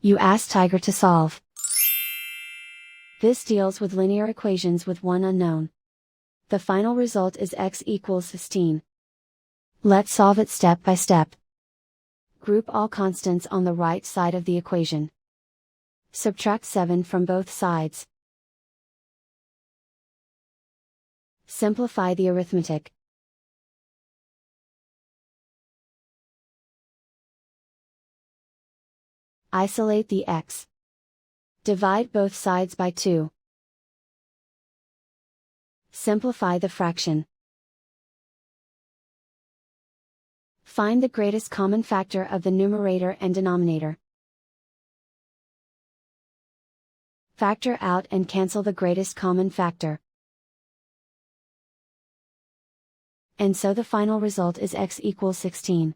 You ask Tiger to solve. This deals with linear equations with one unknown. The final result is x equals 16. Let's solve it step by step. Group all constants on the right side of the equation. Subtract 7 from both sides. Simplify the arithmetic. Isolate the x. Divide both sides by 2. Simplify the fraction. Find the greatest common factor of the numerator and denominator. Factor out and cancel the greatest common factor. And so the final result is x equals 16.